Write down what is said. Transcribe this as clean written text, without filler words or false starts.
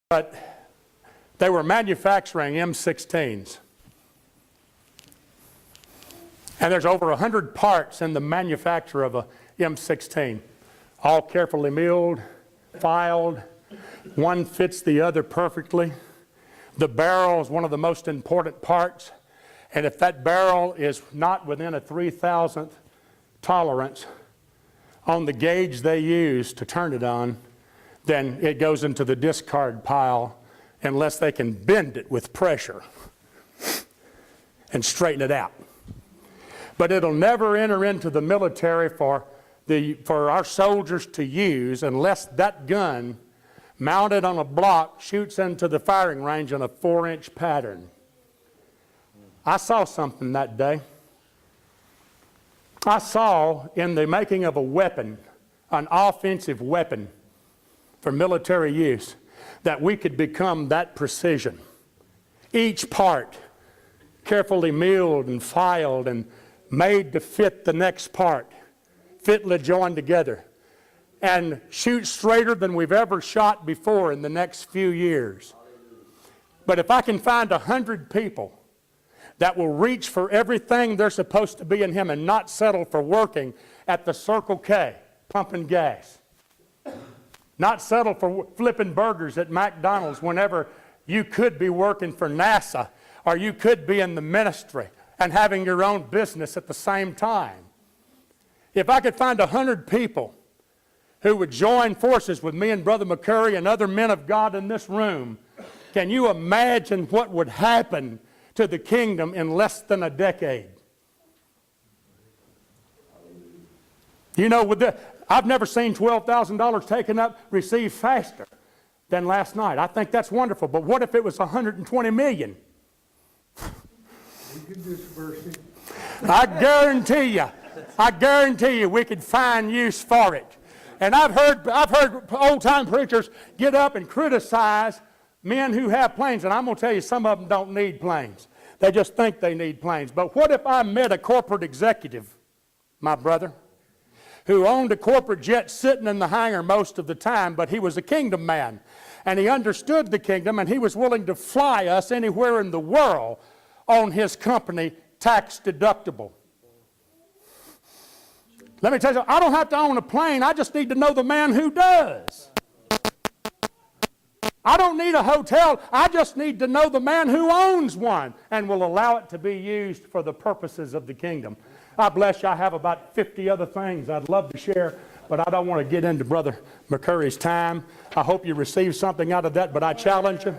But they were manufacturing M16s. And there's over 100 parts in the manufacture of a M16, all carefully milled, filed. One fits the other perfectly. The barrel is one of the most important parts. And if that barrel is not within a 3,000th tolerance on the gauge they use to turn it on, then it goes into the discard pile unless they can bend it with pressure and straighten it out. But it'll never enter into the military for our soldiers to use unless that gun mounted on a block shoots into the firing range in a 4-inch pattern. I saw something that day. I saw in the making of a weapon, an offensive weapon for military use, that we could become that precision. Each part carefully milled and filed and made to fit the next part, fitly joined together, and shoot straighter than we've ever shot before in the next few years. But if I can find 100 people that will reach for everything they're supposed to be in Him and not settle for working at the Circle K, pumping gas, not settle for flipping burgers at McDonald's whenever you could be working for NASA or you could be in the ministry and having your own business at the same time. If I could find 100 people who would join forces with me and Brother McCurry and other men of God in this room, can you imagine what would happen to the kingdom in less than a decade? You know, I've never seen $12,000 taken up, received faster than last night. I think that's wonderful. But what if it was $120 million? I guarantee you we could find use for it. And I've heard old-time preachers get up and criticize men who have planes. And I'm going to tell you, some of them don't need planes. They just think they need planes. But what if I met a corporate executive, my brother, who owned a corporate jet sitting in the hangar most of the time, but he was a kingdom man. And he understood the kingdom, and he was willing to fly us anywhere in the world on his company, tax deductible. Let me tell you, I don't have to own a plane. I just need to know the man who does. I don't need a hotel. I just need to know the man who owns one and will allow it to be used for the purposes of the kingdom. God bless you. I have about 50 other things I'd love to share, but I don't want to get into Brother McCurry's time. I hope you receive something out of that, but I challenge you.